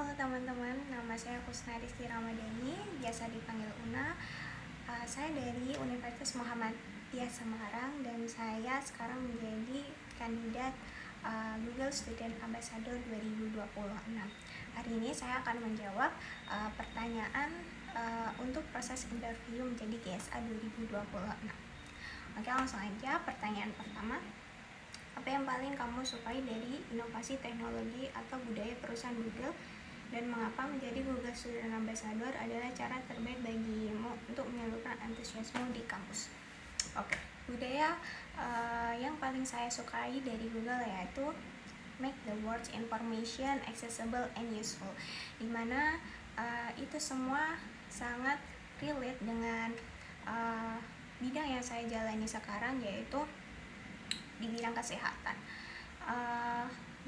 Halo teman-teman, nama saya Kusna Rizky Ramadhani, biasa dipanggil Una. Saya dari Universitas Muhammadiyah Semarang dan saya sekarang menjadi kandidat Google Student Ambassador 2026. Hari ini saya akan menjawab pertanyaan untuk proses interview menjadi GSA 2026. Oke, langsung aja pertanyaan pertama. Apa yang paling kamu sukai dari inovasi teknologi atau budaya perusahaan Google, dan mengapa menjadi Google Student Ambassador adalah cara terbaik bagimu untuk menyalurkan antusiasme di kampus? Oke, budaya yang paling saya sukai dari Google yaitu make the world's information accessible and useful, dimana itu semua sangat relate dengan bidang yang saya jalani sekarang, yaitu di bidang kesehatan.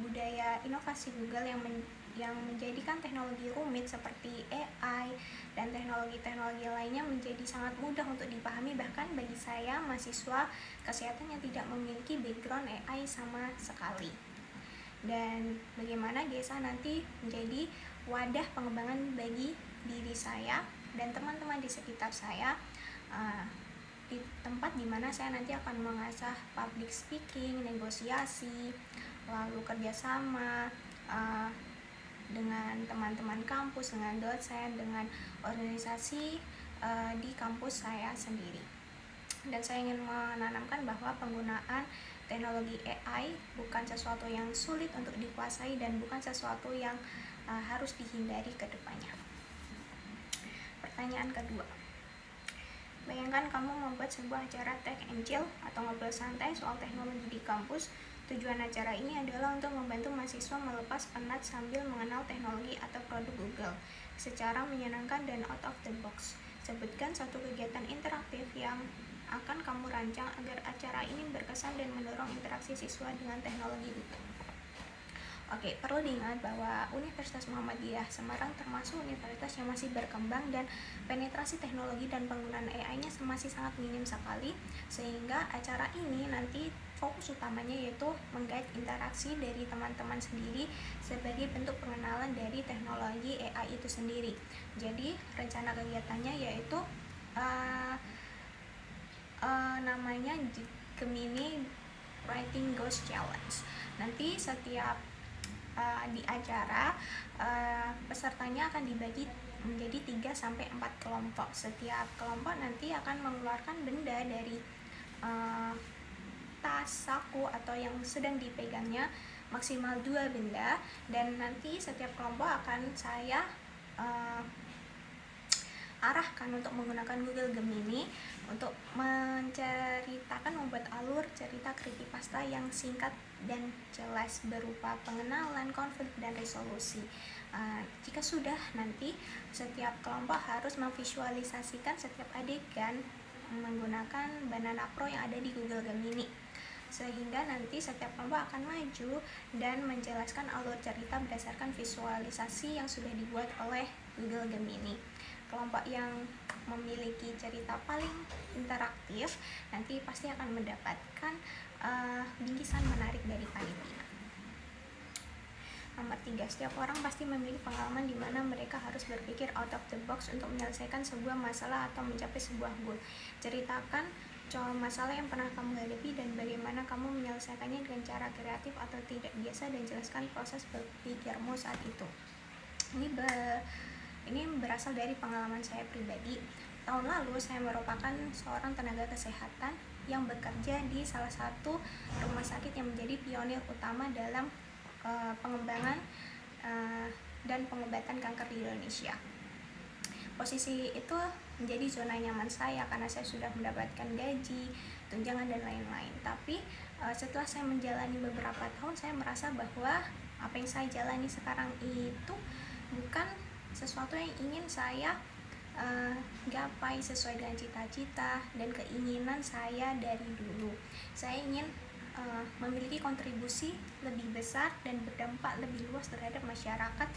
Budaya inovasi Google yang menjadikan teknologi rumit seperti AI dan teknologi-teknologi lainnya menjadi sangat mudah untuk dipahami, bahkan bagi saya mahasiswa kesehatan yang tidak memiliki background AI sama sekali. Dan bagaimana GSA nanti menjadi wadah pengembangan bagi diri saya dan teman-teman di sekitar saya, di tempat dimana saya nanti akan mengasah public speaking, negosiasi, lalu kerjasama dengan teman-teman kampus, dengan dosen, dengan organisasi di kampus saya sendiri. Dan saya ingin menanamkan bahwa penggunaan teknologi AI bukan sesuatu yang sulit untuk dikuasai dan bukan sesuatu yang harus dihindari ke depannya. Pertanyaan kedua. Bayangkan kamu membuat sebuah acara tech and chill atau ngobrol santai soal teknologi di kampus. Tujuan acara ini adalah untuk membantu mahasiswa melepas penat sambil mengenal teknologi atau produk Google secara menyenangkan dan out of the box. Sebutkan satu kegiatan interaktif yang akan kamu rancang agar acara ini berkesan dan mendorong interaksi siswa dengan teknologi itu. Oke, perlu diingat bahwa Universitas Muhammadiyah Semarang termasuk universitas yang masih berkembang dan penetrasi teknologi dan penggunaan AI-nya masih sangat minim sekali, sehingga acara ini nanti fokus utamanya yaitu menggait interaksi dari teman-teman sendiri sebagai bentuk pengenalan dari teknologi AI itu sendiri. Jadi rencana kegiatannya yaitu namanya Gemini Writing Ghost Challenge. Nanti setiap di acara pesertanya akan dibagi menjadi 3-4 kelompok. Setiap kelompok nanti akan mengeluarkan benda dari tas, saku atau yang sedang dipegangnya, maksimal 2 benda, dan nanti setiap kelompok akan saya arahkan untuk menggunakan Google Gemini untuk menceritakan, membuat alur cerita creepypasta yang singkat dan jelas berupa pengenalan, konflik, dan resolusi. Jika sudah, nanti setiap kelompok harus memvisualisasikan setiap adegan menggunakan Banana Pro yang ada di Google Gemini, sehingga nanti setiap kelompok akan maju dan menjelaskan alur cerita berdasarkan visualisasi yang sudah dibuat oleh Google Gemini. Kelompok yang memiliki cerita paling interaktif nanti pasti akan mendapatkan bingkisan menarik dari panitia. Nomor 3, setiap orang pasti memiliki pengalaman di mana mereka harus berpikir out of the box untuk menyelesaikan sebuah masalah atau mencapai sebuah goal. Ceritakan soal masalah yang pernah kamu hadapi dan bagaimana kamu menyelesaikannya dengan cara kreatif atau tidak biasa, dan jelaskan proses berpikirmu saat itu. Ini berasal dari pengalaman saya pribadi. Tahun lalu saya merupakan seorang tenaga kesehatan yang bekerja di salah satu rumah sakit yang menjadi pionir utama dalam pengembangan dan pengobatan kanker di Indonesia. Posisi itu menjadi zona nyaman saya karena saya sudah mendapatkan gaji, tunjangan, dan lain-lain. Tapi setelah saya menjalani beberapa tahun, saya merasa bahwa apa yang saya jalani sekarang itu bukan sesuatu yang ingin saya gapai sesuai dengan cita-cita dan keinginan saya dari dulu. Saya ingin memiliki kontribusi lebih besar dan berdampak lebih luas terhadap masyarakat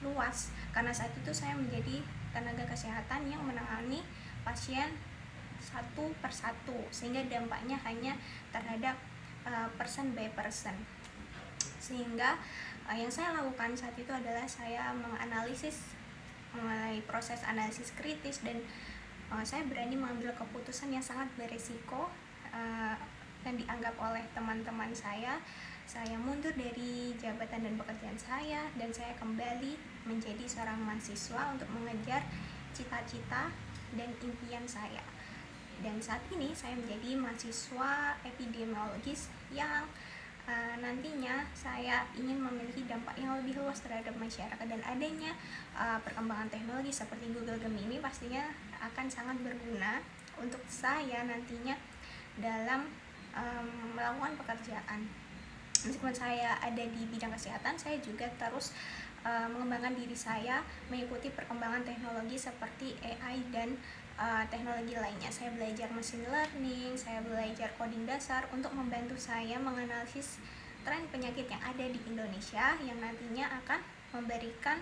luas, karena saat itu saya menjadi tenaga kesehatan yang menangani pasien satu persatu, sehingga dampaknya hanya terhadap person by person, sehingga Yang saya lakukan saat itu adalah saya menganalisis, mulai proses analisis kritis, dan saya berani mengambil keputusan yang sangat beresiko, dan dianggap oleh teman-teman saya. Saya mundur dari jabatan dan pekerjaan saya, dan saya kembali menjadi seorang mahasiswa untuk mengejar cita-cita dan impian saya. Dan saat ini saya menjadi mahasiswa epidemiologis yang nantinya saya ingin memiliki dampak yang lebih luas terhadap masyarakat, dan adanya perkembangan teknologi seperti Google Gemini pastinya akan sangat berguna untuk saya nantinya dalam melakukan pekerjaan. Meskipun saya ada di bidang kesehatan, saya juga terus mengembangkan diri saya mengikuti perkembangan teknologi seperti AI dan teknologi lainnya. Saya belajar machine learning, saya belajar coding dasar untuk membantu saya menganalisis tren penyakit yang ada di Indonesia, yang nantinya akan memberikan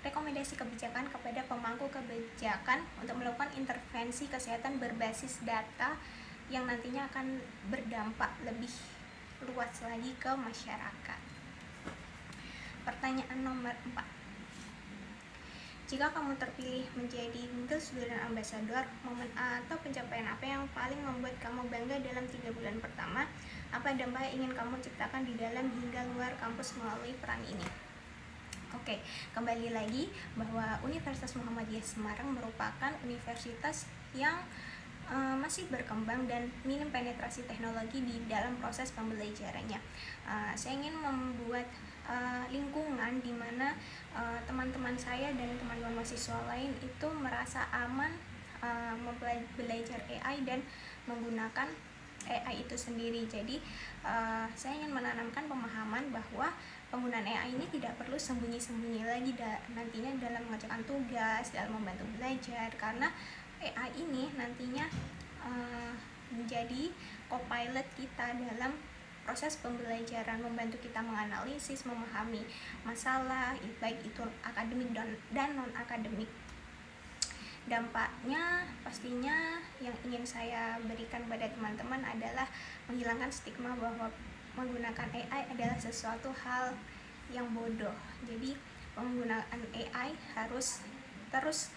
rekomendasi kebijakan kepada pemangku kebijakan untuk melakukan intervensi kesehatan berbasis data yang nantinya akan berdampak lebih luas lagi ke masyarakat. Pertanyaan nomor 4. Jika kamu terpilih menjadi Google Student Ambassador, momen atau pencapaian apa yang paling membuat kamu bangga dalam 3 bulan pertama? Apa dampak yang ingin kamu ciptakan di dalam hingga luar kampus melalui peran ini? Oke, kembali lagi bahwa Universitas Muhammadiyah Semarang merupakan universitas yang masih berkembang dan minim penetrasi teknologi di dalam proses pembelajarannya. Saya ingin membuat lingkungan di mana teman-teman saya dan teman-teman mahasiswa lain itu merasa aman belajar AI dan menggunakan AI itu sendiri. Jadi saya ingin menanamkan pemahaman bahwa penggunaan AI ini tidak perlu sembunyi-sembunyi lagi nantinya dalam mengerjakan tugas, dalam membantu belajar, karena AI ini nantinya menjadi co-pilot kita dalam proses pembelajaran, membantu kita menganalisis, memahami masalah baik itu akademik dan non-akademik. Dampaknya pastinya yang ingin saya berikan pada teman-teman adalah menghilangkan stigma bahwa menggunakan AI adalah sesuatu hal yang bodoh. Jadi penggunaan AI harus terus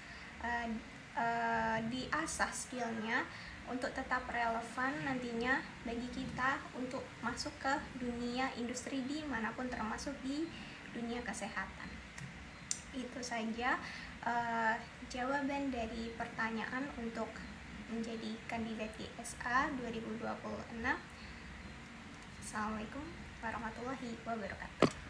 diasah skillnya untuk tetap relevan nantinya bagi kita untuk masuk ke dunia industri dimanapun, termasuk di dunia kesehatan. Itu saja jawaban dari pertanyaan untuk menjadi kandidat GSA 2026. Assalamualaikum warahmatullahi wabarakatuh.